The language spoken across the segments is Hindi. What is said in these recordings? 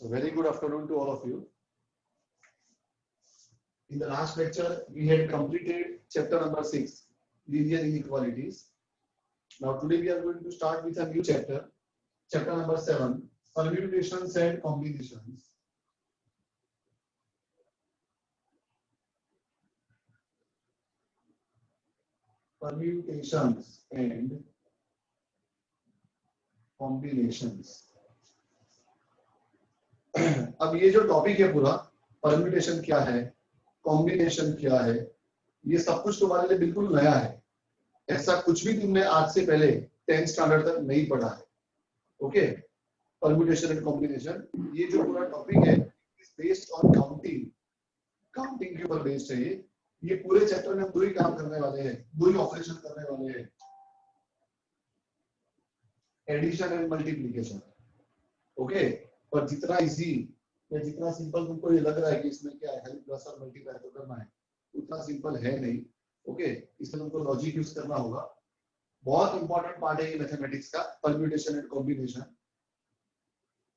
So very good afternoon to all of you. In the last lecture, we had completed chapter number 6, linear inequalities. Now today we are going to start with a new chapter, chapter number 7, permutations and combinations. Permutations and combinations. अब ये जो टॉपिक है पूरा, परम्यूटेशन क्या है, कॉम्बिनेशन क्या है, ये सब कुछ तुम्हारे लिए बिल्कुल नया है. ऐसा कुछ भी तुमने आज से पहले 10th स्टैंडर्ड तक नहीं पढ़ा है. ओके, परम्यूटेशन एंड कॉम्बिनेशन, ये जो पूरा टॉपिक है is based on counting. Counting के ऊपर बेस्ड है ये पूरे चैप्टर में हम दो ही काम करने वाले हैं, दो ही ऑपरेशन करने वाले हैं, एडिशन एंड मल्टीप्लिकेशन. ओके, पर जितना इजी या जितना सिंपल तुमको ये लग रहा है कि इसमें क्या है, खाली प्लस और मल्टीप्लाई तो करना है, उतना सिंपल है नहीं. ओके, इसमें तुमको लॉजिक यूज करना होगा. बहुत इंपॉर्टेंट पार्ट है ये मैथमेटिक्स का, परम्यूटेशन एंड कॉम्बिनेशन.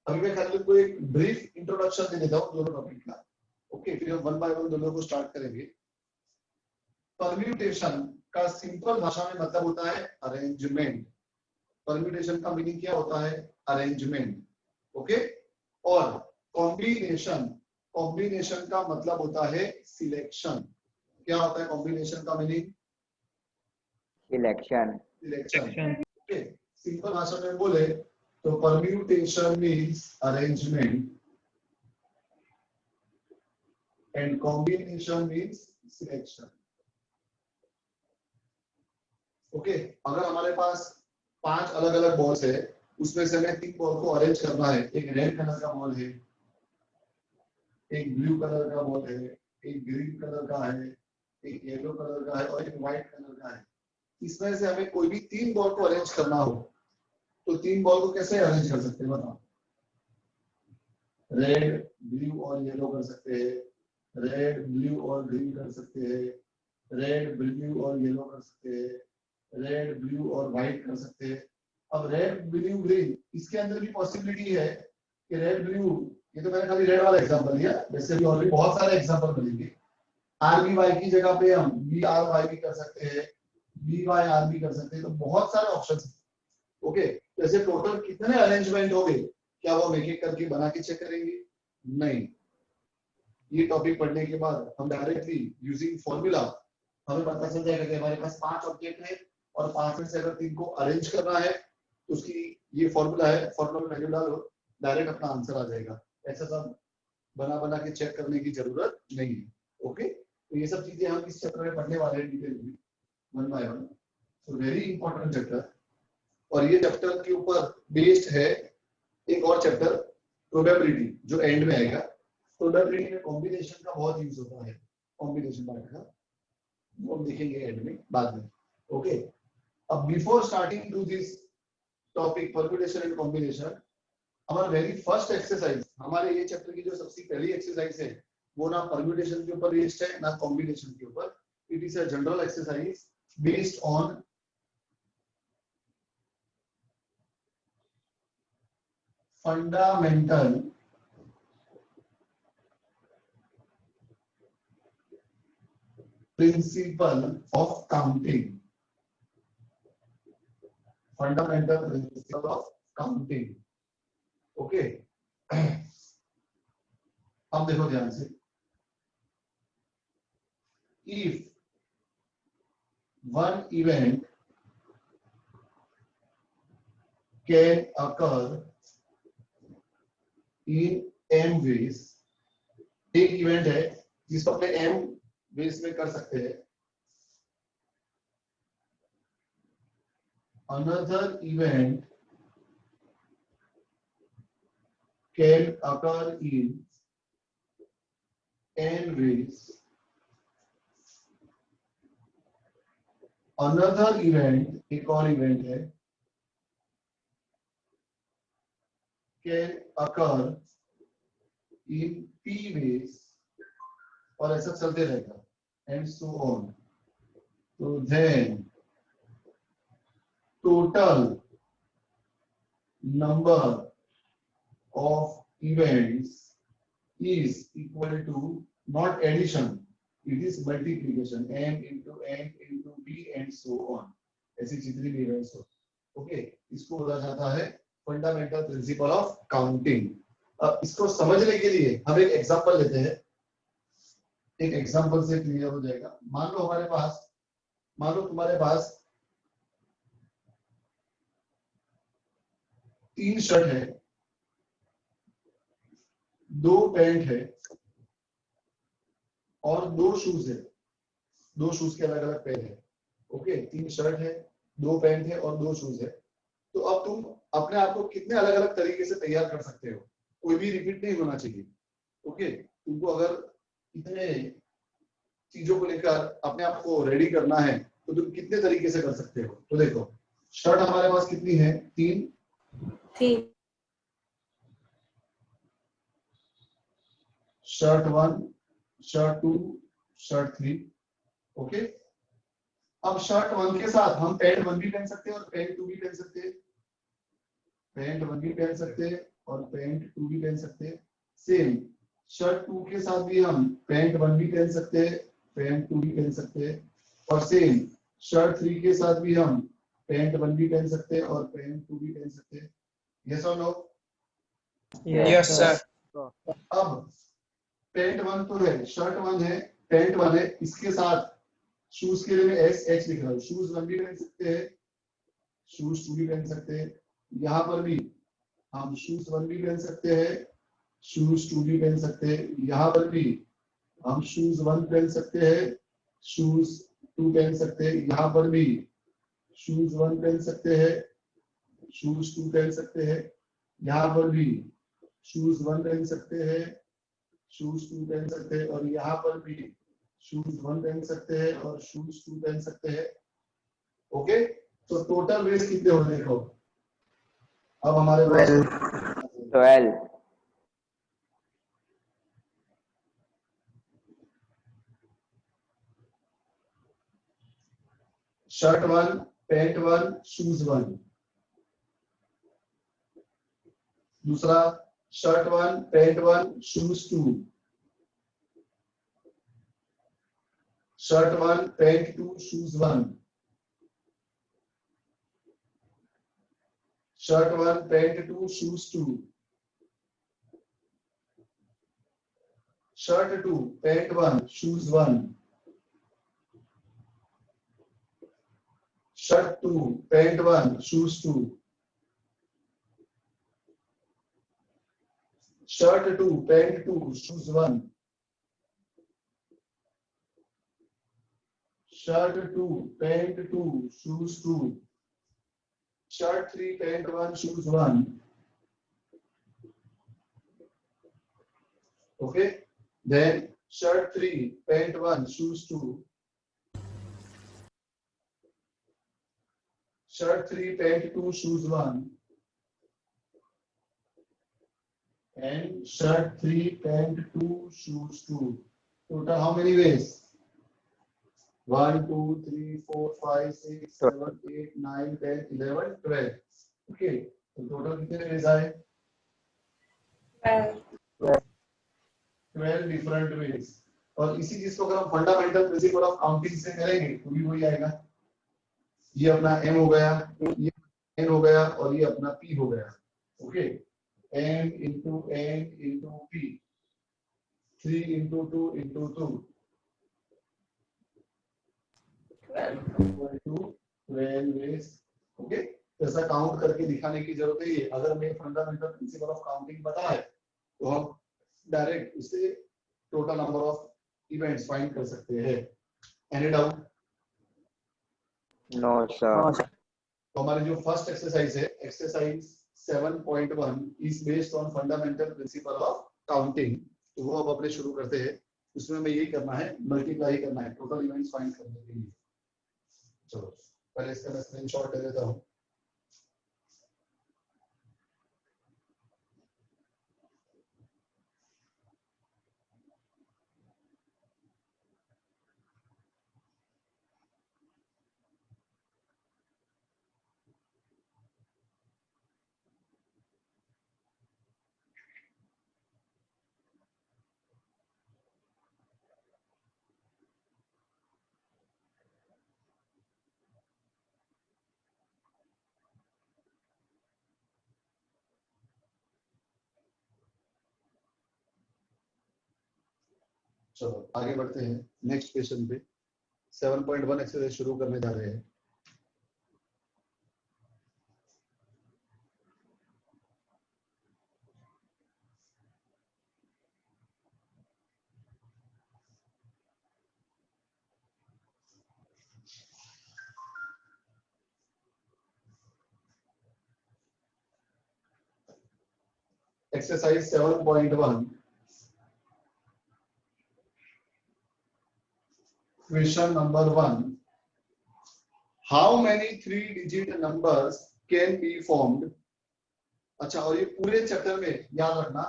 अभी मैं खाली तुमको एक ब्रीफ इंट्रोडक्शन दे देता हूँ दोनों टॉपिक का. ओके, फिर हम वन बाय वन दोनों को स्टार्ट करेंगे. परम्यूटेशन का सिंपल भाषा में मतलब होता है अरेंजमेंट. परम्यूटेशन का मीनिंग क्या होता है? अरेंजमेंट. ओके, और कॉम्बिनेशन, कॉम्बिनेशन का मतलब होता है सिलेक्शन. क्या होता है कॉम्बिनेशन का meaning? Selection. Selection. Okay, simple भाषा में बोले तो permutation means arrangement and combination means selection. Okay, अगर हमारे पास 5 अलग अलग बॉल्स है, उसमें से हमें 3 बॉल को अरेंज करना है. एक रेड कलर का बॉल है, एक ब्लू कलर का बॉल है, एक ग्रीन कलर का है, एक येलो कलर का है और एक व्हाइट कलर का है. इसमें से हमें कोई भी 3 बॉल को अरेंज करना हो तो 3 बॉल को कैसे अरेंज कर सकते हैं बताओ? रेड, ब्लू और येलो कर सकते हैं, रेड, ब्लू और ग्रीन कर सकते हैं, रेड, ब्लू और येलो कर सकते हैं, रेड, ब्लू और व्हाइट कर सकते हैं. अब रेड, ब्लू, ग्रीन, इसके अंदर भी पॉसिबिलिटी है कि रेड, ब्लू, ये तो मैंने खाली रेड वाला एग्जांपल दिया, वैसे भी ऑलरेडी बहुत सारे एग्जांपल मिलेंगे. आरबीवाई की जगह पे हम बीआरवाई भी कर सकते हैं, बीवाईआर भी कर सकते हैं, तो बहुत सारे ऑप्शंस हैं. ओके, तो ऐसे टोटल कितने अरेंजमेंट हो गए, क्या वो एक एक करके बना के चेक करेंगे? नहीं. ये टॉपिक पढ़ने के बाद हम डायरेक्टली यूजिंग फॉर्मूला हमें पता चल जाएगा कि हमारे पास 5 ऑब्जेक्ट है और 5 में से अगर 3 को अरेंज करना है तो उसकी ये फॉर्मूला है, फॉर्मूला में वैल्यू डालो, डायरेक्ट अपना आंसर आ जाएगा. ऐसा सब बना बना के चेक करने की जरूरत नहीं है. ओके, तो ये सब चीजें हम इस चैप्टर में पढ़ने वाले हैं डिटेल में, one by one. So very important chapter. और ये चैप्टर के ऊपर बेस्ड है एक और चैप्टर, प्रोबेबिलिटी, जो एंड में आएगा. प्रोबेबिलिटी में कॉम्बिनेशन का बहुत यूज होता है, कॉम्बिनेशन पार्ट का वो हम देखेंगे एंड में बाद में. ओके, अब before starting to this topic permutation and combination, हमारा वेरी फर्स्ट एक्सरसाइज, हमारे ये चैप्टर की जो सबसे पहली एक्सरसाइज है वो ना परम्यूटेशन के ऊपर बेस्ड है ना कॉम्बिनेशन के ऊपर. It is a general exercise based on fundamental principle of counting. Fundamental principle of counting. Okay, अब देखो ध्यान से. If one event can occur in m ways, एक इवेंट है जिसको अपने m ways में कर सकते हैं. another event can occur in n ways. another event, एक और इवेंट है, can occur in p ways, और ऐसा चलते रहेगा and so on. So then total number of events is equal to not addition, it is multiplication, m into n into b and so on, ऐसी जितनी भी इवेंट्स हो. ओके, इसको बोला जाता है फंडामेंटल प्रिंसिपल ऑफ काउंटिंग. अब इसको समझने के लिए हम एक एग्जांपल लेते हैं. एक एग्जांपल से क्लियर हो जाएगा. मान लो तुम्हारे पास 3 शर्ट है, 2 पैंट है और 2 शूज है. 2 शूज के अलग अलग पैर है. ओके, 3 शर्ट है, 2 पैंट है और 2 शूज है. तो अब तुम अपने आप को कितने अलग अलग तरीके से तैयार कर सकते हो? कोई भी रिपीट नहीं होना चाहिए. ओके, तुमको अगर इतने चीजों को लेकर अपने आप को रेडी करना है तो तुम कितने तरीके से कर सकते हो? तो देखो, शर्ट हमारे पास कितनी है? 3. Shirt 1, shirt 2, shirt 3. ओके, अब शर्ट 1 के साथ हम पैंट 1 भी पहन सकते हैं और पैंट 2 भी पहन सकते हैं. पैंट 1 भी पहन सकते हैं और पैंट 2 भी पहन सकते हैं. सेम शर्ट 2 के साथ भी हम पैंट 1 भी पहन सकते हैं, पैंट 2 भी पहन सकते हैं. और सेम शर्ट 3 के साथ भी हम पैंट 1 भी पहन सकते हैं और पैंट 2 भी पहन सकते हैं. यस और नो? Yes sir. अब पैंट 1 तो है, शर्ट 1 है, पैंट 1 है, इसके साथ शूज के लिए मैं एस एच लिख रहा हूँ. शूज 1 भी पहन सकते हैं, शूज 2 भी पहन सकते हैं. यहाँ पर भी हम शूज 1 भी पहन सकते हैं, शूज 2 भी पहन सकते हैं. यहाँ पर भी हम शूज 1 पहन सकते हैं, शूज 2 पहन सकते हैं. यहाँ पर भी शूज 1 पहन सकते हैं, शूज 2 पहन सकते हैं. यहाँ पर भी शूज 1 पहन सकते हैं, शूज 2 पहन सकते हैं. और यहाँ पर भी शूज 1 पहन सकते हैं और शूज 2 पहन सकते हैं. ओके, तो टोटल वेट कितने हो? देखो, अब हमारे पास 12. Shirt 1, pant 1, shoes 1. दूसरा shirt 1, pant 1, shoes 2. Shirt 1, pant 2, shoes 1. Shirt 1, pant 2, shoes 2. Shirt 2, pant 1, shoes 1. Shirt 2, pant 1, shoes 2. Shirt 2, pant 2, shoes 1. Shirt 2, pant 2, shoes 2. Shirt 3, pant 1, shoes 1. Okay, then shirt 3, pant 1, shoes 2. Shirt 3, pant 2, shoes 1. And shirt 3, pant 2, shoes 2. Total how many ways? 1, 2, 3, 4, 5, 6, 7, 8, 9, 10, 11, 12. Okay, तो total कितने ways आए? 12 डिफरेंट वेज. और इसी चीज को अगर हम फंडामेंटल प्रिंसिपल ऑफ काउंटिंग से करेंगे तो भी वही आएगा. ये अपना m हो गया, ये n हो गया और ये अपना p हो गया. Okay, m into n into p, 3 into 2 into 2 equal to 12 ways. Okay, ऐसा काउंट करके दिखाने की जरूरत है. अगर हमें फंडामेंटल प्रिंसिपल ऑफ काउंटिंग पता है तो हम डायरेक्ट उससे total number of events find कर सकते हैं. Any doubt? No sir. तो हमारी जो फर्स्ट एक्सरसाइज है, exercise 7.1 is based on fundamental principle of counting. तो वो अब अपने शुरू करते हैं. उसमें हमें यही करना है, मल्टीप्लाई करना है टोटल इवेंट्स फाइंड करने के लिए. चलो पहले इसका मैं स्क्रीनशॉट ले लेता हूँ. चलो आगे बढ़ते हैं नेक्स्ट क्वेश्चन पे। 7.1 एक्सरसाइज शुरू करने जा रहे हैं। Exercise 7.1. Question number 1. How many 3-digit numbers can be formed? अच्छा, और ये पूरे चैप्टर में याद रखना,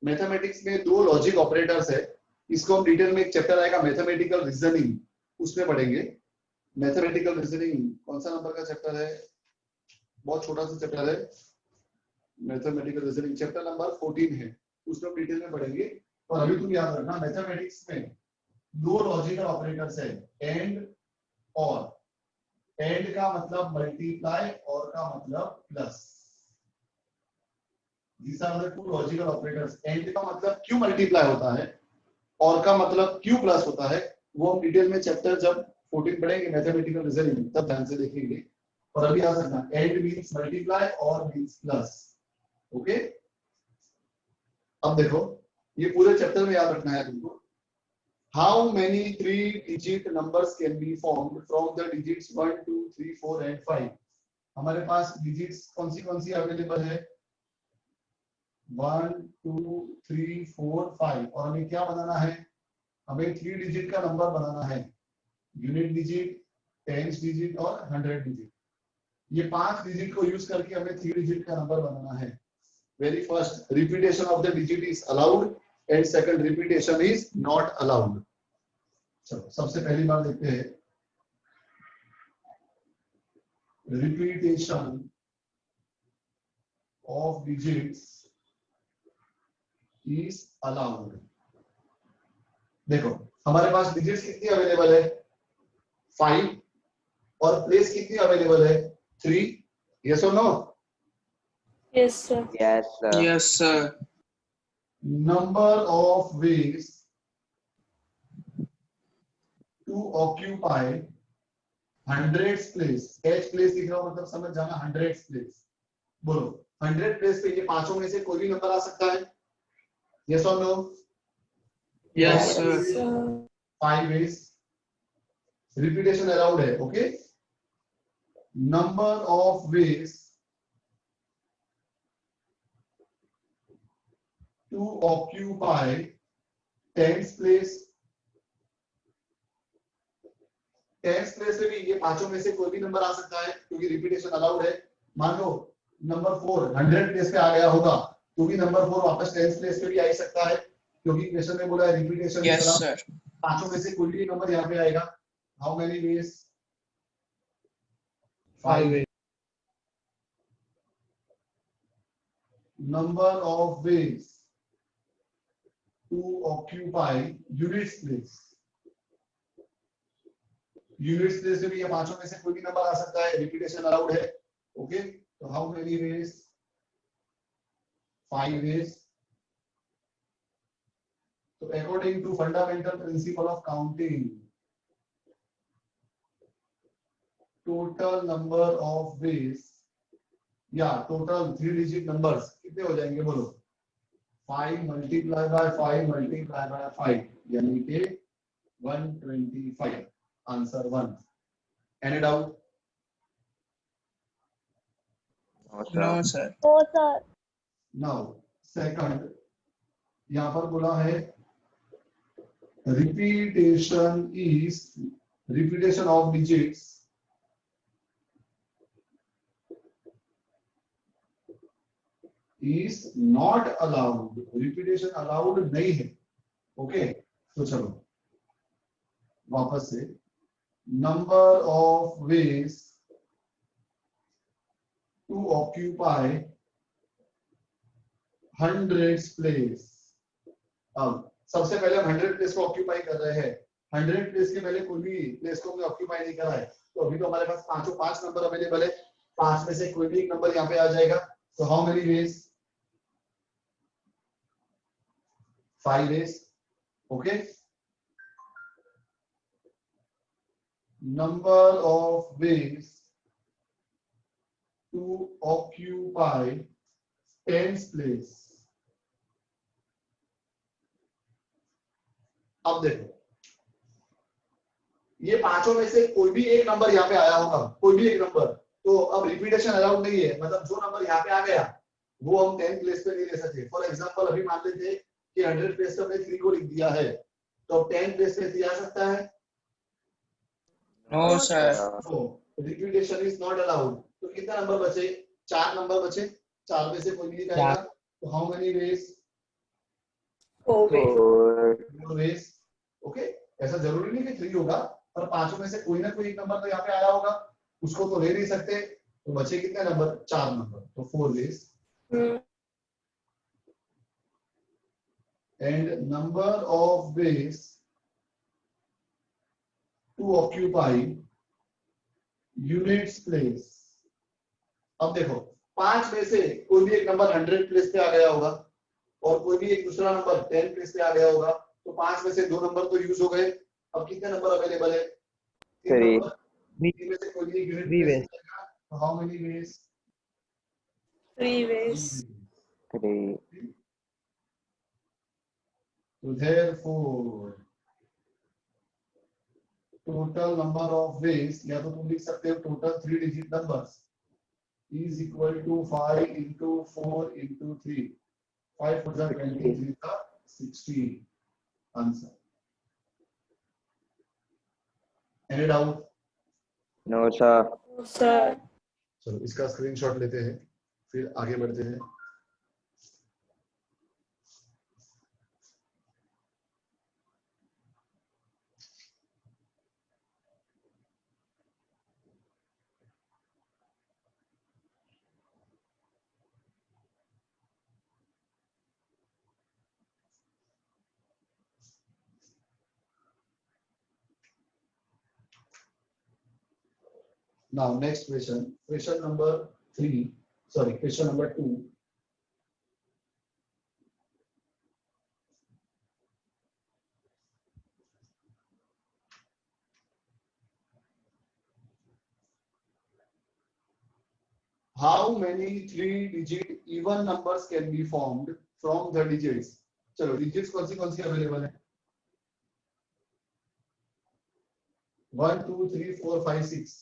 मैथमेटिक्स में 2 लॉजिक ऑपरेटर्स है। इसको हम डिटेल में एक चैप्टर आएगा मैथमेटिकल रीजनिंग, उसमें पढ़ेंगे। मैथमेटिकल रीजनिंग कौन सा नंबर का चैप्टर है? बहुत छोटा सा चैप्टर है, मैथमेटिकल रीजनिंग चैप्टर नंबर 14 है, उसमें हम डिटेल में पढ़ेंगे। और अभी तुम याद रखना, मैथमेटिक्स में 2 लॉजिकल ऑपरेटर्स है, एंड और। एंड का मतलब मल्टीप्लाई, और का मतलब plus. These are the 2 logical operators. And का मतलब क्यों मल्टीप्लाई होता है और का मतलब क्यों प्लस होता है, वो हम डिटेल में चैप्टर जब 14 पढ़ेंगे मैथमेटिकल रीजनिंग तब ध्यान से देखेंगे। और अभी याद रखना, एंड मींस मल्टीप्लाई और मींस प्लस। ओके, अब देखो ये पूरे चैप्टर में याद रखना है तुमको। How many 3-digit numbers can be formed from the digits 1, 2, 3, 4 and 5? हमारे पास डिजिट्स कौन सी अवेलेबल है? 1, 2, 3, 4, 5। और हमें क्या बनाना है? हमें 3 डिजिट का नंबर बनाना है। यूनिट डिजिट, टेंस डिजिट और 100 डिजिट। ये 5 डिजिट को यूज करके हमें 3 डिजिट का नंबर बनाना है। Very first, repetition of the digit is allowed and second, repetition is not allowed. चलो सबसे पहली बार देखते हैं, repetition of digits is allowed. देखो हमारे पास डिजिट्स कितनी अवेलेबल है? 5। और प्लेस कितनी अवेलेबल है? 3। यस और no? Yes, sir. Yes, sir. Yes, sir. Number of ways to occupy 100th place। H place दिख रहा हो मतलब समझ जाना 100th place। बोलो 100 प्लेस पे ये पांचों में से कोई भी नंबर आ सकता है? यस और no? Yes, sir. Sir. 5 ways। Repetition allowed है। Okay, number of ways to occupy 10th place. 10th place पे भी ये पांचों में से कोई भी नंबर आ सकता है क्योंकि रिपीटेशन अलाउड है। मान लो नंबर 4 100 प्लेस पे आ गया होगा तो भी नंबर 4 वापस 10th प्लेस पे भी आ ही सकता है क्योंकि क्वेश्चन में बोला है रिपीटेशन Yes, sir. पांचों में से कोई भी नंबर यहाँ पे आएगा। How many ways? 5 ways। number of ways to occupy units place। Units place में भी ये पांचों में से कोई भी नंबर आ सकता है, रिपीटेशन अलाउड है। ओके, तो हाउ मेनी वेज? 5 वेज। तो according to fundamental principle of counting, total number of ways या टोटल 3 डिजिट नंबर्स कितने हो जाएंगे? बोलो 5 मल्टीप्लाई बाय 5 मल्टीप्लाई बाय 5 यानी कि 125। Answer 1। Any doubt? No, sir. No, sir. No, sir. Now second, यहां पर बोला है repetition of digits is not allowed. Repetition allowed नहीं है। ओके, तो चलो वापस से, number of ways to occupy 100th place. अब सबसे पहले हम 100 प्लेस को ऑक्यूपाई कर रहे हैं। 100 प्लेस के पहले कोई भी प्लेस को हमने ऑक्यूपाई नहीं करा है, तो अभी तो हमारे पास पांचों 5 नंबर अवेलेबल है। 5 में से कोई भी एक नंबर यहाँ पे आ जाएगा। तो how many ways? 5 ways. Okay, number of ways to occupy tens place. अब देखो, ये पांचों में से कोई भी एक नंबर यहाँ पे आया होगा, कोई भी एक नंबर, तो अब रिपीटेशन अलाउड नहीं है, मतलब जो नंबर यहाँ पे आ गया वो हम 10 प्लेस पे नहीं ले सकते। फॉर एग्जांपल अभी मान लेते हैं कि 100 प्लेस पे हमने 3 को लिख दिया है, तो 10 प्लेस पे 3 आ सकता है? No, sir. No, repetition is not allowed. तो कितना नंबर बचे? 4 नंबर बचे, 4 में से कोई नहीं जाएगा, तो how many ways? 4 ways. 4 ways. Okay, ऐसा जरूरी नहीं कि 3 होगा, पर पांचों में से कोई ना कोई एक नंबर तो यहाँ पे आया होगा, उसको तो ले नहीं सकते, तो बचे कितने नंबर? 4 नंबर, तो 4 ways. And number of ways to occupy units place. अब देखो, 5 में से कोई भी एक नंबर 100 प्लेस पे आ गया होगा और कोई भी एक दूसरा नंबर 10 प्लेस पे आ गया होगा, तो 5 में से 2 नंबर तो यूज हो गए। अब कितने नंबर अवेलेबल है? 3 Three. नंबर। 3 में से कोई भी एक यूनिट प्लेस पे आएगा, तो how many ways? 3 ways. 3. So therefore total number of ways, या तो तुम लिख सकते हो total 3 digit numbers is equal to 5 into 4 into 3. 5 for the 20, 3 का 16 answer. Any doubt? No, sir. No, sir. चलो इसका स्क्रीनशॉट लेते हैं, फिर आगे बढ़ते हैं। Now next question, question number 3, sorry, question number 2. How many 3-digit even numbers can be formed from the digits? चलो digits कौन सी अवेलेबल है? 1 2 3 4 5 6।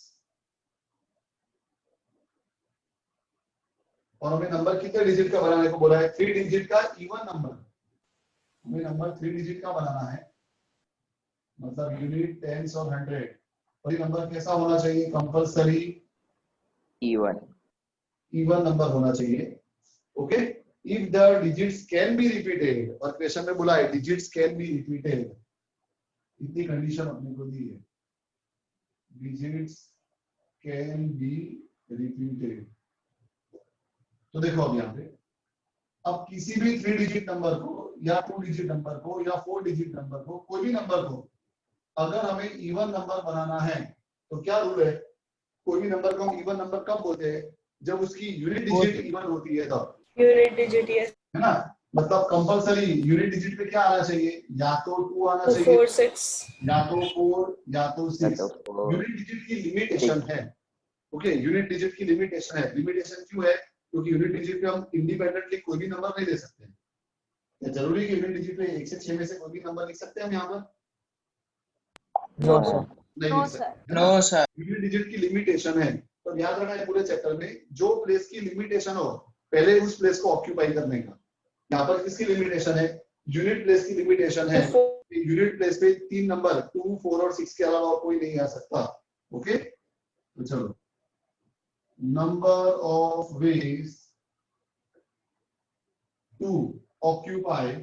और हमें नंबर कितने डिजिट का बनाने को बोला है? 3 डिजिट का इवन नंबर। हमें नंबर 3 डिजिट का बनाना है, मतलब यूनिट, टेंस और 100। और ये नंबर कैसा होना चाहिए? Compulsory Even. इवन नंबर होना चाहिए। Okay, if the digits can be repeated, और क्वेश्चन में बोला है डिजिट्स कैन बी रिपीटेड, इतनी कंडीशन अपने को दी है, डिजिट्स कैन बी रिपीटेड। तो देखो अब यहाँ पे, अब किसी भी 3 डिजिट नंबर को या 2 डिजिट नंबर को या 4 डिजिट नंबर को, कोई भी नंबर को अगर हमें इवन नंबर बनाना है तो क्या रूल है? कोई भी नंबर को हम इवन नंबर कब बोलते हैं? जब उसकी यूनिट डिजिट इवन होती है तब। Unit digit, yes. है ना, मतलब कंपल्सरी यूनिट डिजिट पे क्या आना चाहिए? या तो 2 आना So चाहिए, 4, 6. या तो 4 या तो 6। तो 4. यूनिट डिजिट की लिमिटेशन है। ओके, यूनिट डिजिट की लिमिटेशन है। लिमिटेशन क्यों है? क्योंकि यूनिट डिजिट पे हम इंडिपेंडेंटली कोई भी नंबर नहीं दे सकते। क्या जरूरी है कि यूनिट डिजिट पे 1 से 6 में से कोई भी नंबर लिख सकते हैं हम यहाँ पर? No, sir. नहीं No, लिख सकते, है ना? No, sir. यूनिट डिजिट की लिमिटेशन है, तो याद रखना है पूरे चैप्टर में, जो प्लेस की लिमिटेशन हो पहले उस प्लेस को ऑक्यूपाई करने का। यहाँ पर किसकी लिमिटेशन है? यूनिट प्लेस की लिमिटेशन है। यूनिट प्लेस पे 3 नंबर 2, 4 और 6 के अलावा और कोई नहीं आ सकता। ओके, तो चलो, number of ways to occupy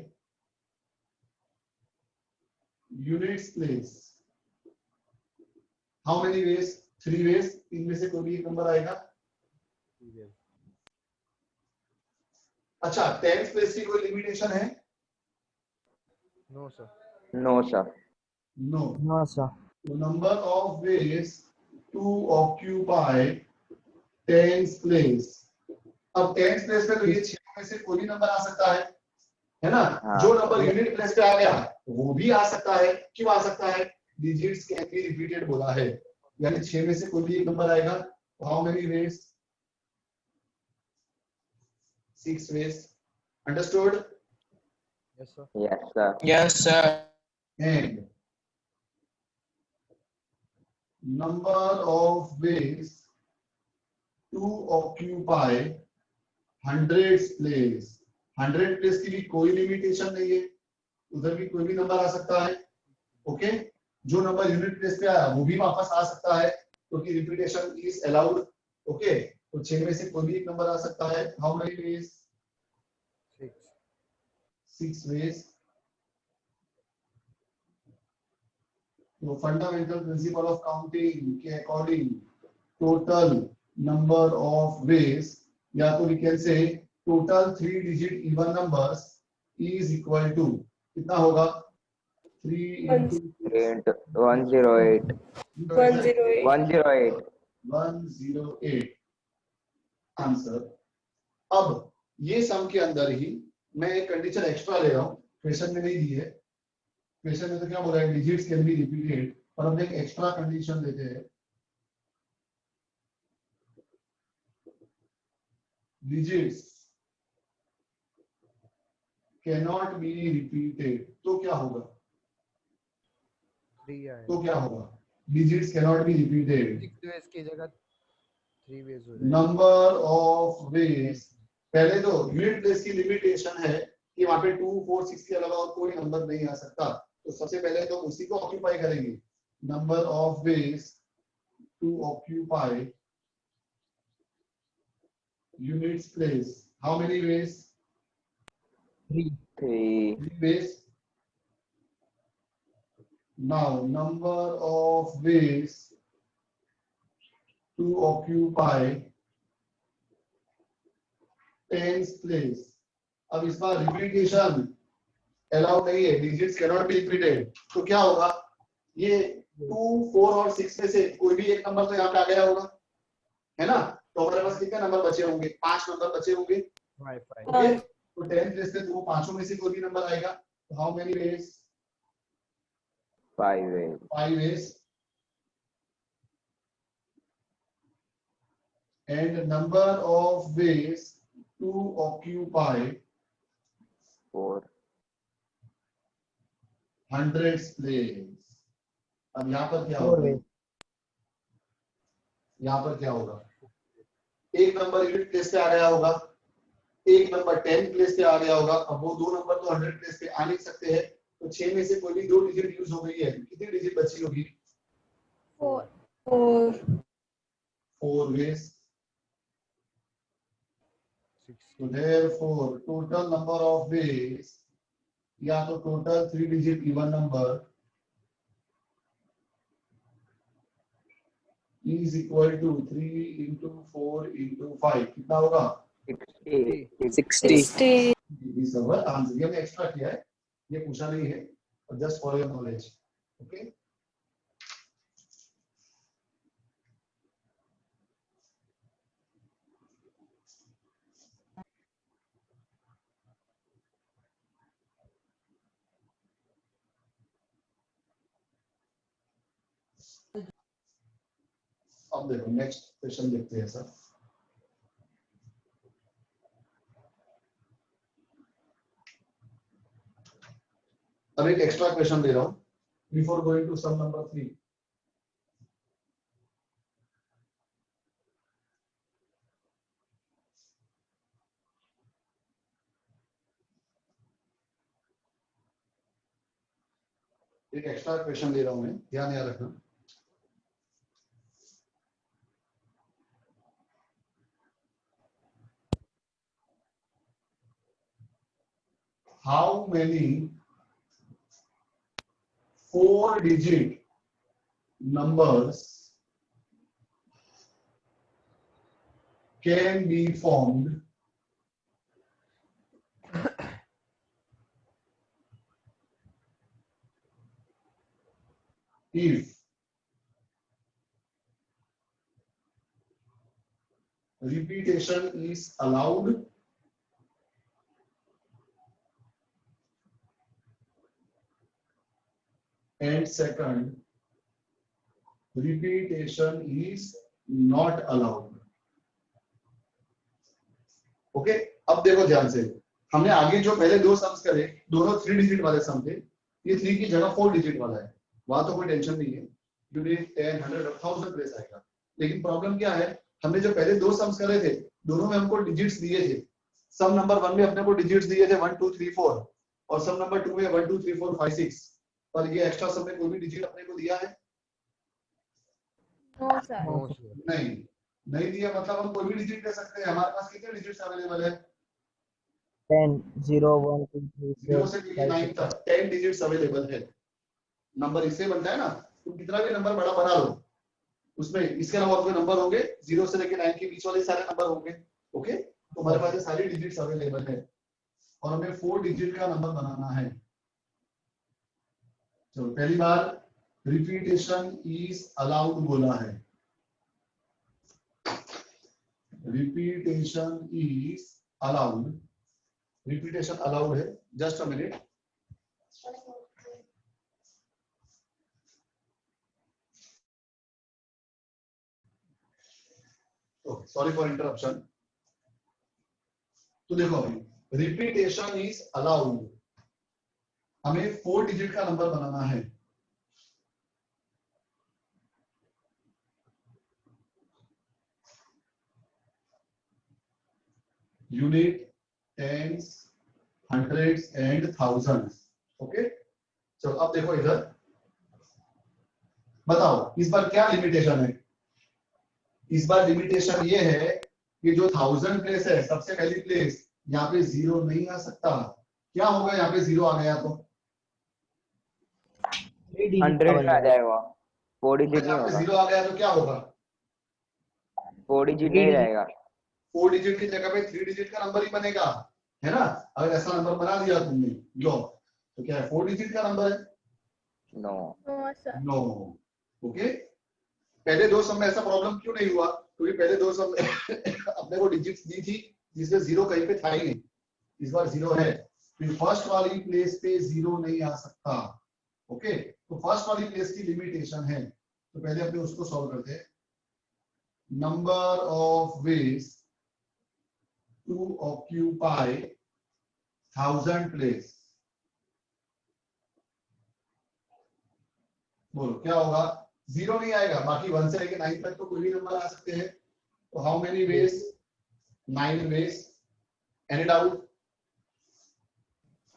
units place, how many ways? 3 ways. इनमें से कोई भी एक नंबर आएगा। अच्छा, 10 प्लेस की कोई लिमिटेशन है? No, sir. No. No, sir. Number of ways to occupy 10 place. अब 10 प्लेस पे तो ये 6 में से कोई भी नंबर आ सकता है ना? हाँ। जो नंबर यूनिट प्लेस पे आ गया वो भी आ सकता है। क्यों आ सकता है? डिजिट्स कैन बी रिपीटेड बोला है, यानी 6 में से कोई भी एक नंबर आएगा। How many ways? 6 ways. Understood? Yes, sir. Yes, sir. Yes, sir. And number of ways to occupy 100 place. 100 place की भी कोई लिमिटेशन नहीं है, उधर भी कोई भी नंबर आ सकता है। ओके, जो नंबर यूनिट प्लेस पे आया वो भी वापस आ सकता है, क्योंकि रिपीटेशन इज अलाउड। ओके, तो 6 में से कोई भी एक नंबर आ सकता है। How many ways? 6. 6 ways. तो फंडामेंटल प्रिंसिपल ऑफ काउंटिंग के according total number of ways, या तो we can say total 3 digit even numbers is equal to कितना होगा? 3 into 108. 108. 108. 108 आंसर। अब ये सम के अंदर ही मैं एक कंडीशन एक्स्ट्रा ले रहा हूं, क्वेश्चन में नहीं दी है। क्वेश्चन में तो क्या बोला है, डिजिट्स कैन बी रिपीटेड, पर हम एक एक्स्ट्रा कंडीशन देते हैं, digits can not be repeated. तो क्या होगा? 3 आएगा। तो क्या होगा? Digits can not be repeated. 6 ways की जगह 3 वेज हो जाएगा। नंबर ऑफ वेज, पहले तो यूनिट प्लेस की लिमिटेशन है कि वहां पे 2, 4, 6 के अलावा और कोई नंबर नहीं आ सकता, तो सबसे पहले तो उसी को ऑक्यूपाई करेंगे। Number of ways to occupy units place, how many ways? 3. 3 ways. Now number of ways to occupy tens place. अब इस बार रिपीटेशन अलाउड नहीं है, digits can not be repeated, तो क्या होगा? ये 2, 4 और 6 में से कोई भी एक नंबर तो यहाँ पे आ गया होगा, है ना? तो हमारे पास कितने नंबर बचे होंगे? 5 नंबर बचे होंगे। 5. ओके, तो 10 प्लेस पे तो वो पांचों में से कोई भी नंबर आएगा। तो how many ways? 5 ways. 5 ways. And number of ways to occupy 4. 100 place. अब यहाँ पर क्या 4 होगा? ways. यहाँ पर क्या होगा? एक नंबर यूनिट प्लेस पे आ गया होगा, एक नंबर 10 प्लेस पे आ गया होगा। अब वो दो नंबर तो 100 प्लेस पे आ नहीं सकते हैं, तो 6 में से कोई भी 2 डिजिट यूज हो गई है, कितनी डिजिट बची होगी? 4. 4 ways. 6. So therefore total number of ways, या तो total 3 digit even number is equal to 3 into 4 into 5, कितना होगा? 60. 60. This is our answer. ये हमने एक्स्ट्रा किया है, ये पूछा नहीं है, just for your knowledge. Okay, अब देखो नेक्स्ट क्वेश्चन देखते हैं सर। अब एक एक्स्ट्रा क्वेश्चन दे रहा हूं before going to sum number 3। एक एक्स्ट्रा क्वेश्चन दे रहा हूं मैं, ध्यान याद रखना। How many 4-digit numbers can be formed if repetition is allowed and second, repetition is not allowed. Okay, अब देखो ध्यान से, हमने आगे जो पहले दो सम्स करे दोनों 3 डिजिट वाले सम थे, ये 3 की जगह 4 डिजिट वाला है, वहां तो कोई टेंशन नहीं है, यूनिट 10 100 1000 प्लेस आएगा। लेकिन प्रॉब्लम क्या है, हमने जो पहले दो सम्स करे थे दोनों में हमको डिजिट्स दिए थे। सम नंबर 1 में अपने को डिजिट्स दिए थे 1 2 3 4 और सम नंबर 2 में 1 2 3 4 5 6, पर ये एक्स्ट्रा सम में कोई भी डिजिट अपने को दिया है? No sir. No, sir. नहीं दिया, मतलब हम कोई भी डिजिट दे सकते हैं। हमारे पास कितने डिजिट्स अवेलेबल है? 10 0 1 2 3 0 4 से लेके 5 9 6 तक 10 डिजिट्स अवेलेबल है। नंबर इससे बनता है ना, तुम कितना भी नंबर बड़ा बना लो, उसमें इसके अलावा कोई नंबर होंगे 0 से लेके 9 के बीच वाले सारे नंबर होंगे। ओके, तो हमारे पास ये सारी डिजिट्स अवेलेबल है और हमें 4 डिजिट का नंबर बनाना है। चलो, पहली बार रिपीटेशन इज अलाउड बोला है। Repetition is allowed, repetition allowed है। Just a minute, sorry for interruption. तो देखो अभी रिपीटेशन इज अलाउड, हमें 4 डिजिट का नंबर बनाना है। Unit, tens, hundreds and thousands. Okay, चलो अब देखो इधर, बताओ इस बार क्या लिमिटेशन है? इस बार लिमिटेशन ये है कि जो 1000 प्लेस है, सबसे पहली प्लेस, यहाँ पे 0 नहीं आ सकता। क्या होगा यहाँ पे 0 आ गया तो? 3 डिजिट 100 में आ जाएगा, 4 डिजिट नहीं यहाँ पे होगा, 0 आ गया तो क्या होगा? 4 डिजिट 3 नहीं डिजिट रहेगा। 4 डिजिट की जगह पे 3 डिजिट का नंबर ही बनेगा, है ना? अगर ऐसा नंबर बना दिया तुमने लो, तो क्या है, 4 डिजिट का नंबर है? No, no sir. No. Okay, पहले दो सम में ऐसा प्रॉब्लम क्यों नहीं हुआ? क्योंकि पहले दो सम में अपने को डिजिट्स दी थी जिसमें 0 कहीं पे था ही नहीं। इस बार 0 है, तो फर्स्ट वाली प्लेस पे 0 नहीं आ सकता। ओके, तो फर्स्ट वाली प्लेस की लिमिटेशन है, तो पहले अपने उसको सॉल्व करते हैं। Number of ways to occupy 1000 place, बोलो क्या होगा? 0 नहीं आएगा, बाकी 1 से लेके 9 तक तो कोई भी नंबर आ सकते हैं। तो how many ways? 9 ways. Any doubt?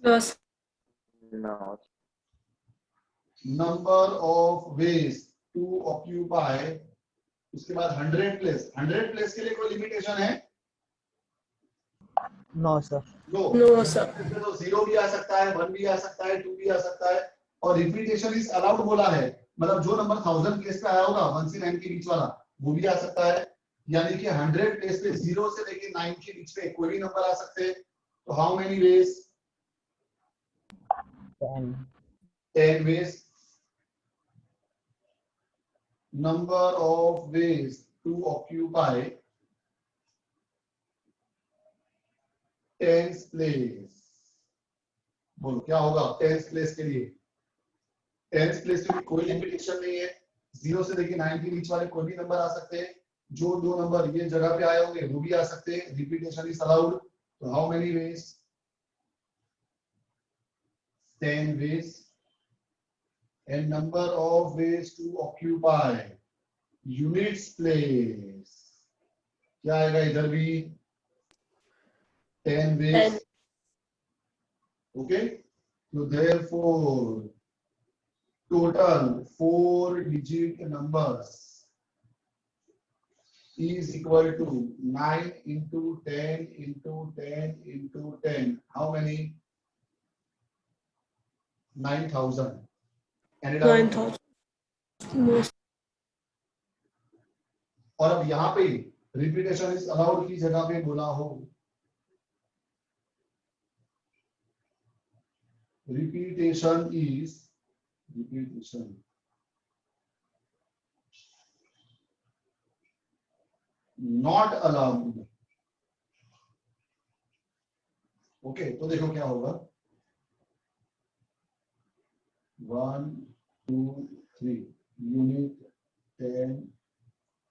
No sir. No, number of ways to occupy, उसके बाद 100 प्लेस। 100 प्लेस के लिए कोई लिमिटेशन है? No sir. No. No sir. इसमें तो 0 भी आ सकता है, 1 भी आ सकता है, 2 भी आ सकता है, और रिपीटेशन इज अलाउड बोला है, मतलब जो नंबर 1000 प्लेस पे आया होगा 1 से 9 के बीच वाला, वो भी आ सकता है। यानी कि 100 प्लेस पे 0 से लेके 9 के बीच में कोई भी नंबर आ सकते हैं। तो how many ways? 10 10 ways. Number of ways to occupy 10th place. बोलो क्या होगा 10th place के लिए? 10th place के लिए कोई लिमिटेशन नहीं है, 0 से लेके 9 के बीच वाले कोई भी नंबर आ सकते हैं। जो दो नंबर ये जगह पे आए होंगे वो भी आ सकते हैं। Repetition is allowed. तो how many ways? 10 ways. And number of ways to occupy units place, क्या आएगा इधर भी? 10 ways. 10. Okay, so therefore total 4 digit numbers is equal to 9 into 10 into 10 into 10. How many? 9000. And 9,000. No. और अब यहाँ पे रिपीटेशन इज अलाउड की जगह पे बोला हो repetition is not allowed. Okay, तो देखो क्या होगा, 1 2 3 यूनिट 10,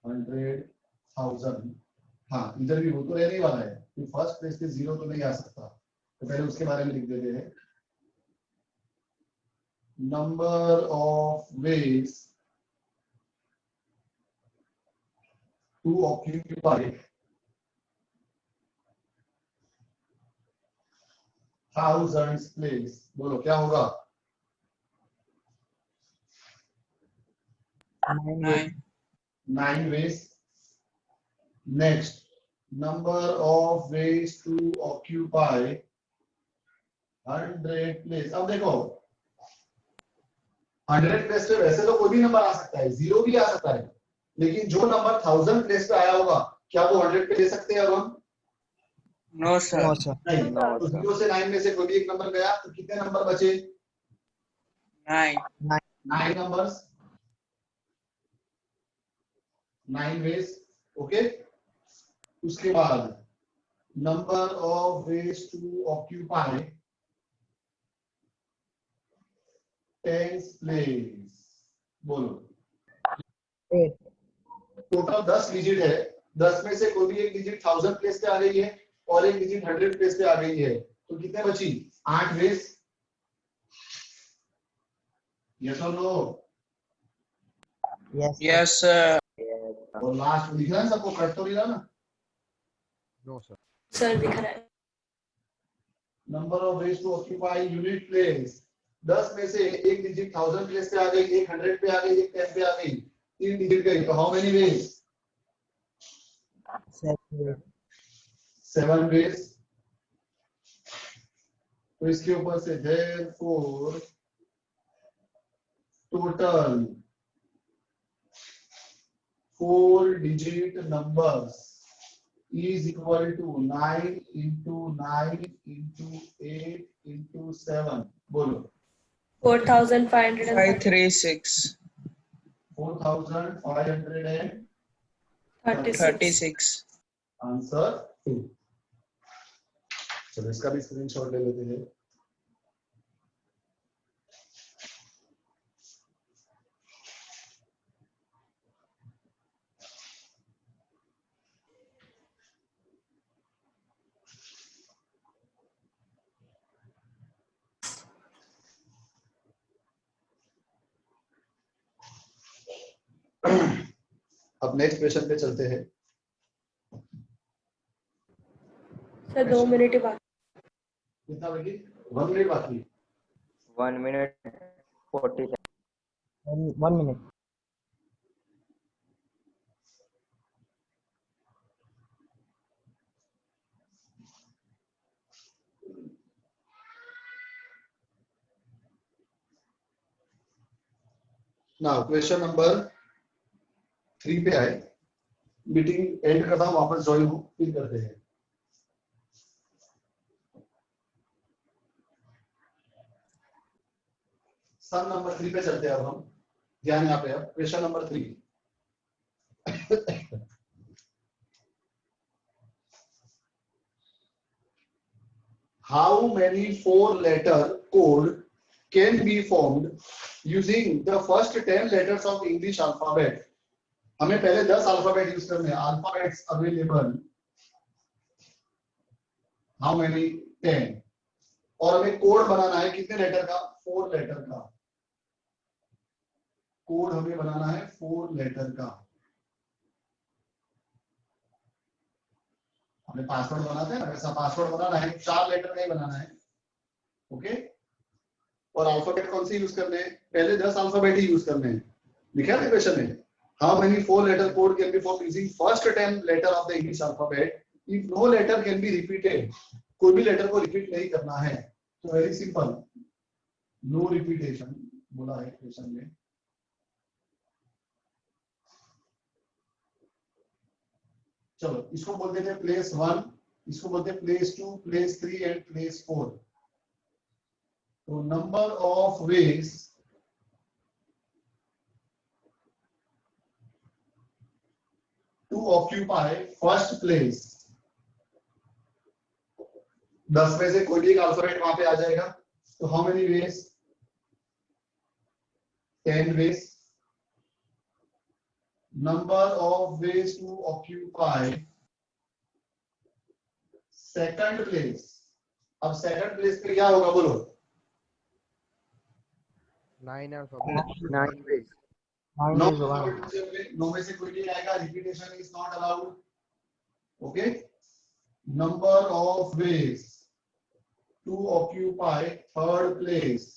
100,000। हाँ, इधर भी वो तो रहने वाला है, तो फर्स्ट प्लेस पे 0 तो नहीं आ सकता, तो पहले उसके बारे में लिख देते हैं। Number of ways to occupy 1000 place. बोलो क्या होगा? 9. 9 ways. Next, number of ways to occupy 100 place। अब देखो 100 प्लेस पे वैसे तो कोई भी नंबर आ सकता है, 0 भी आ सकता है, लेकिन जो नंबर 1000 प्लेस पे आया होगा क्या वो 100 पे ले सकते हैं अब हम? No, sir. No, sir. नहीं। No, तो sir. 0 से 9 में से कोई भी एक नंबर गया तो कितने नंबर बचे? 9. 9 नंबर्स, 9 वेज। ओके, उसके बाद number of ways to occupy 10 place. बोलो 8. टोटल 10 डिजिट है, 10 में से कोई भी एक डिजिट 1000 प्लेस पे आ गई है और एक डिजिट 100 प्लेस पे आ गई है, तो कितने बची? 8 वेज। यस और no? Yes. Yes, sir. Yes, sir. और लास्ट में दिख रहा है सबको, कट तो नहीं रहा ना? सर दिख रहा है। Number of ways to occupy unit place, 10 में से एक डिजिट 1000 प्लेस पे आ गई, एक 100 पे आ गई, एक 10 पे आ गई, 3 डिजिट गई, तो हाउ मेनी वेज? 7. 7 वेज। तो इसके ऊपर से therefore total 4 digit numbers is equal to 9 into 9 into 8 into 7। बोलो 4,536। 536. 4,536। आंसर 2। चलो इसका भी स्क्रीनशॉट ले लेते हैं। अब नेक्स्ट क्वेश्चन पे चलते हैं। सर 2 मिनट ही बाकी। कितना बाकी? 1 मिनट बाकी। 1 minute 40 seconds. 1 minute. Now question number 3 पे आए। मीटिंग एंड करता हूँ, वापस ज्वाइन हो, फिर करते हैं। सम नंबर 3 पे चलते हैं अब हम। ध्यान यहाँ पे, अब question number 3। How many 4-letter code can be formed using the first 10 letters of English alphabet? हमें पहले 10 अल्फाबेट यूज करने हैं। Alphabets available, how many? 10। और हमें कोड बनाना है कितने लेटर का? 4 लेटर का। कोड हमें बनाना है 4 लेटर का। हमें पासवर्ड बनाते हैं ना, वैसा पासवर्ड बनाना है, 4 लेटर का ही बनाना है। ओके, और अल्फाबेट कौन से यूज करने हैं? पहले 10 अल्फाबेट ही यूज करने हैं। लिखा है क्वेश्चन में, how many 4-letter code can be formed using first 10 letter of the English alphabet if no letter can be repeated? कोई भी लेटर को रिपीट नहीं करना है, तो वेरी सिंपल, नो रिपीटेशन बोला है क्वेश्चन में। चलो इसको बोलते थे प्लेस 1, इसको बोलते हैं प्लेस 2, प्लेस 3 एंड प्लेस 4। तो number of ways to occupy first place, 10 में से कोई भी एक अल्फाबेट वहां पे आ जाएगा, तो how many ways? 10 ways. number of ways to occupy second place. अब second place पे क्या होगा बोलो? 9 or 9 ways. 9 No, is 1. no में से कोई नहीं आएगा. Repetition is not allowed. Okay. Number of ways to occupy third place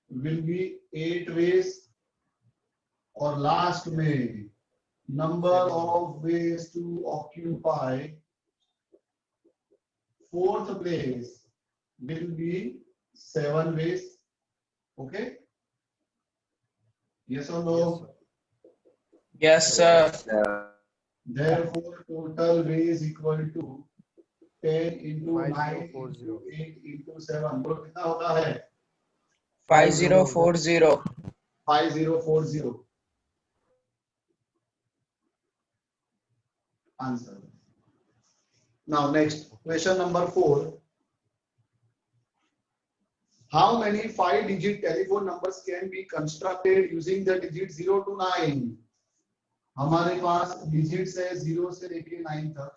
will be 8 ways. और last में number of ways to occupy fourth place will be 7 ways. Okay. Yes or no? Yes, sir. Therefore, total ways equal to 10 into 9 5040. into 8 into 7. बोलो कितना होता है? 5040. 5040. Answer. Now next question number 4. How many 5-digit telephone numbers can be constructed using the digit 0 to 9? हमारे पास डिजिट्स है 0 से लेके 9 तक.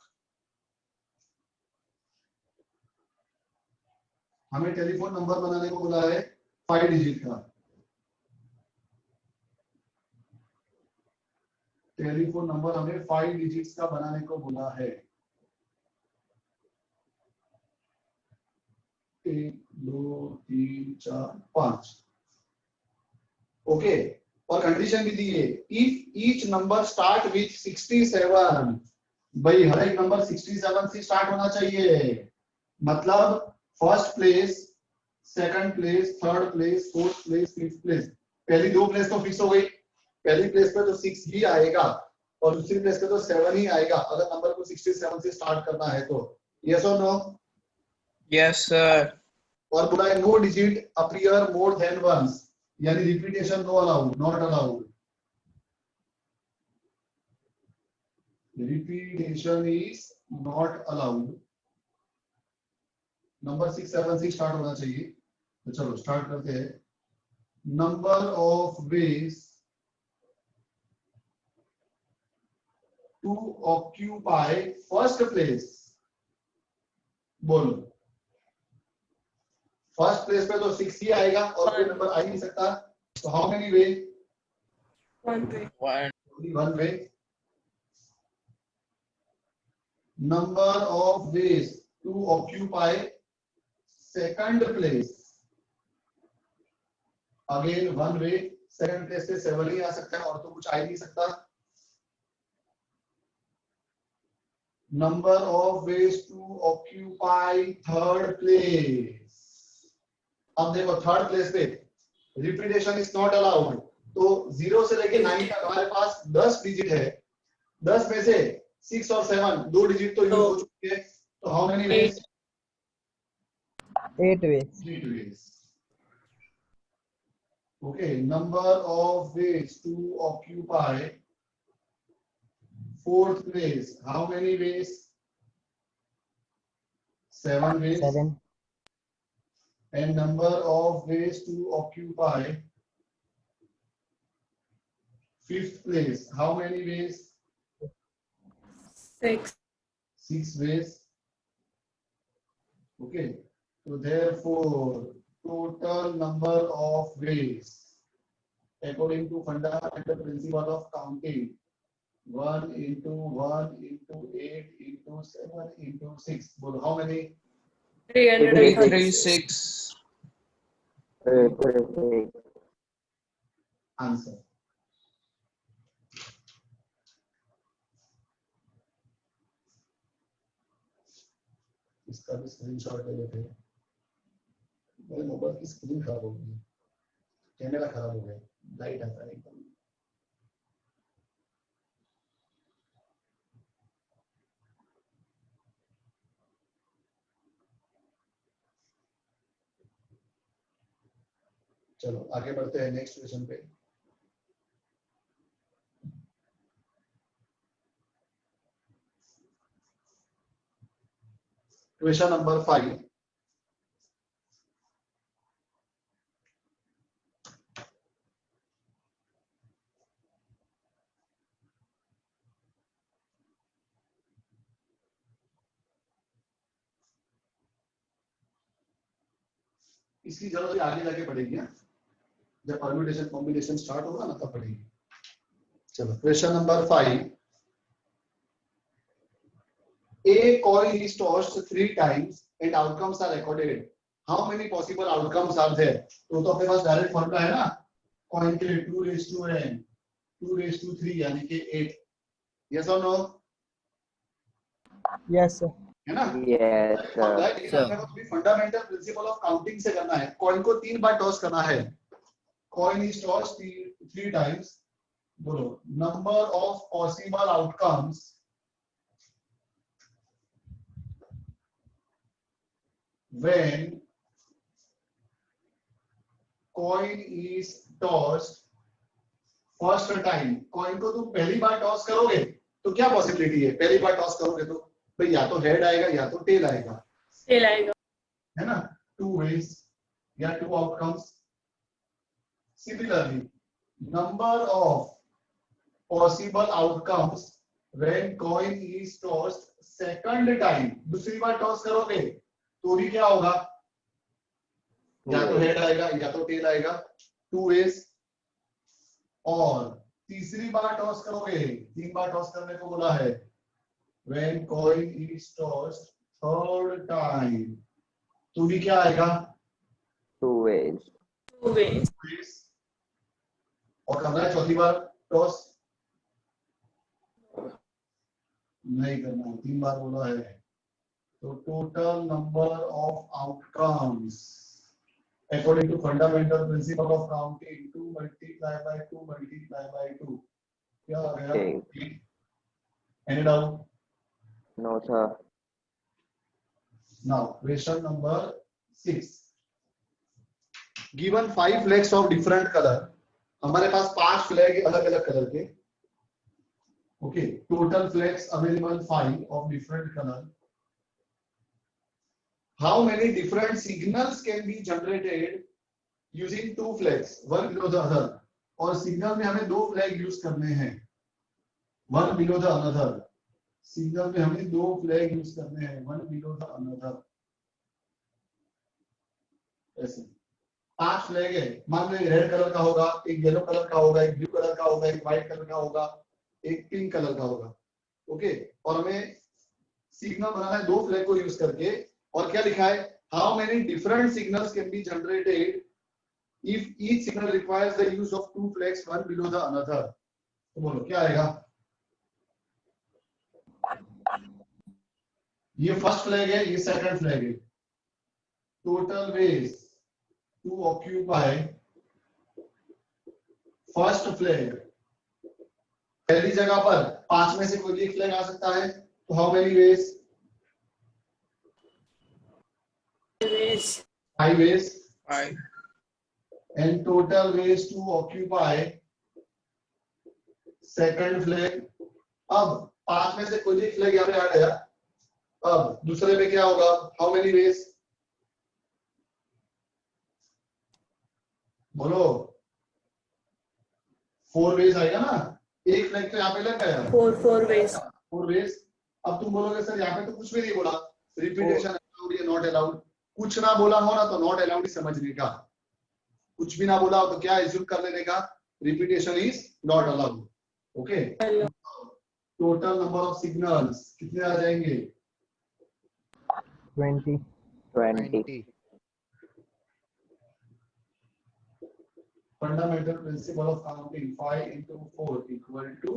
हमें टेलीफोन नंबर बनाने को बोला है 5 डिजिट का. टेलीफोन नंबर हमें 5 डिजिट्स का बनाने को बोला है. 1 2 3 4 5. ओके. और कंडीशन भी दी है, if each number start with 67. भाई हर एक नंबर 67 से स्टार्ट होना चाहिए. मतलब first place, second place, third place, fourth place, fifth place. पहली 2 प्लेस तो फिक्स हो गई. पहली प्लेस पे तो 6 ही आएगा और दूसरी प्लेस पे तो 7 ही आएगा अगर नंबर को 67 से स्टार्ट करना है तो. यस और नो? Yes, sir. और बोला है no digit appear more than once, यानी repetition no allowed, not allowed. Repetition is not allowed. Number 6 7 से स्टार्ट होना चाहिए. तो चलो स्टार्ट करते हैं. Number of ways to occupy first place. बोलो फर्स्ट प्लेस पे तो 6 ही आएगा और कोई नंबर आ ही नहीं सकता. तो how many way? 1 way. 1 way. Number of ways to occupy second place, again 1 way. Second place पे 7 ही आ सकता है और तो कुछ आ ही नहीं सकता. Number of ways to occupy third place. अब देखो थर्ड प्लेस पे रिपीटेशन इज नॉट अलाउड. तो 0 से लेके 9 तक हमारे पास 10 डिजिट है. 10 में से 6 और 7 2 डिजिट तो यूज हो चुके हैं. तो how many veg? 8 ways. 8 ways. Okay, number of ways to occupy fourth place. How many ways? 7 ways. 7. And number of ways to occupy fifth place. How many ways? 6. 6 ways. Okay. So therefore, total number of ways according to fundamental principle of counting, 1 into 1 into 8 into 7 into 6. Bolo, how many? 336. 336. Answer. इसका भी स्क्रीनशॉट ले लेते हैं. मेरे मोबाइल की स्क्रीन खराब हो गई, कैमरा खराब हो गया, लाइट आता है एकदम. चलो आगे बढ़ते हैं नेक्स्ट क्वेश्चन पे. Question number 5. इसकी जरूरत भी आगे जाके पड़ेगी हाँ? जब परम्यूटेशन कॉम्बिनेशन स्टार्ट होगा ना तब पड़ेगी। चलो question number 5। A coin is tossed 3 times and outcomes are recorded. How many possible outcomes are there? तो अपने पास डायरेक्ट फॉर्मूला है ना कॉइन के लिए 2n 2 3 यानी कि 8। यस और नो? Yes, sir. है ना? Yes, sir. लेकिन अपने को भी फंडामेंटल प्रिंसिपल ऑफ काउंटिंग से करना है। कॉइन को 3 बार टॉस करना है। Coin is tossed 3 times. बोलो number of possible outcomes when coin is tossed first time। Coin को तुम पहली बार टॉस करोगे तो क्या पॉसिबिलिटी है? पहली बार टॉस करोगे तो भाई या तो हेड आएगा या तो टेल आएगा, टेल आएगा, है ना? 2 ways या 2 outcomes। Similarly, number of possible outcomes when coin is tossed second time। दूसरी बार टॉस करोगे तो भी क्या होगा? या तो हेड आएगा या तो टेल आएगा, 2 ways। और तीसरी बार टॉस करोगे, 3 बार टॉस करने को बोला है, when coin is tossed third time तो भी क्या आएगा? 2 ways. 2 ways। और करना है चौथी बार टॉस? नहीं करना है, 3 बार बोला है। तो total number of outcomes according to fundamental principle of counting 2 multiplied by 2 multiplied by 2 क्या आ गया? Okay. Any doubt? No, sir. Now question number 6। given 5 flags of different color। हमारे पास 5 फ्लैग अलग अलग कलर के। Okay, total flags available 5 of different color। How many different signals can be generated using 2 flags, one below the other? और सिग्नल में हमें 2 फ्लैग यूज करने हैं, one below the another। Signal में हमें 2 फ्लैग यूज करने हैं, one below the another। ऐसे 5 फ्लैग है, मान लो रेड कलर का होगा, एक येलो कलर का होगा, एक ब्लू कलर का होगा, एक व्हाइट कलर का होगा, एक पिंक कलर का होगा। ओके, और हमें सिग्नल बनाना है 2 फ्लैग को यूज करके। और क्या लिखा है? How many different signals can be generated if each signal requires the use of 2 flags one below the another. तो बोलो क्या आएगा? ये फर्स्ट फ्लैग है, ये सेकंड फ्लैग है। Total ways to occupy first flag. पहली जगह पर 5 में से कोई एक फ्लैग आ सकता है, तो how many ways? 5 ways। 5 and total ways to occupy second flag। अब 5 में से कोई एक फ्लैग यहाँ पे आ गया, अब दूसरे पे क्या होगा? How many veg? बोलो 4 वेज आएगा ना, एक फ्लैग तो यहाँ पे लग गया, 4 ways। 4 वेज। अब तुम बोलोगे सर यहाँ पे तो कुछ भी नहीं बोला, रिपीटेशन अलाउड या नॉट अलाउड। कुछ ना बोला हो ना तो नॉट अलाउड ही समझने का, कुछ भी ना बोला हो तो क्या एज्यूम कर लेने का? Repetition is not allowed. Okay, total number of signals कितने आ जाएंगे? 20. 20. Fundamental principle of counting 5 into 4 equal to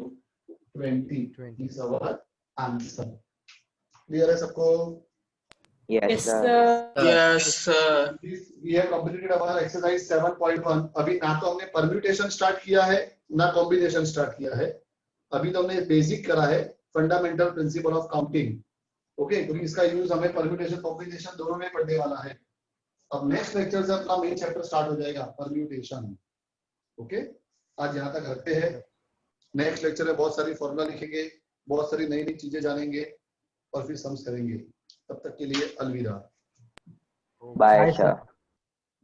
20 is our answer। Clear है सबको? Yes, Yes, sir. sir। yes sir We have completed our exercise 7.1। अभी ना तो हमने परम्यूटेशन स्टार्ट किया है ना कॉम्बिनेशन स्टार्ट किया है, अभी तो हमने बेसिक करा है fundamental principle of counting. Okay, क्योंकि इसका यूज हमें परम्यूटेशन कॉम्बिनेशन दोनों में पढ़ने वाला है। अब नेक्स्ट लेक्चर से अपना मेन चैप्टर स्टार्ट हो जाएगा, परम्यूटेशन। ओके, आज यहाँ तक रखते हैं। नेक्स्ट लेक्चर में बहुत सारी फॉर्मूला लिखेंगे, बहुत सारी नई नई चीजें जानेंगे और फिर सम्स करेंगे। तब तक के लिए अलविदा। Bye, Bye, sir. sir.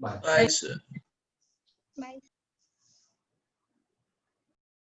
Bye. bye sir Bye.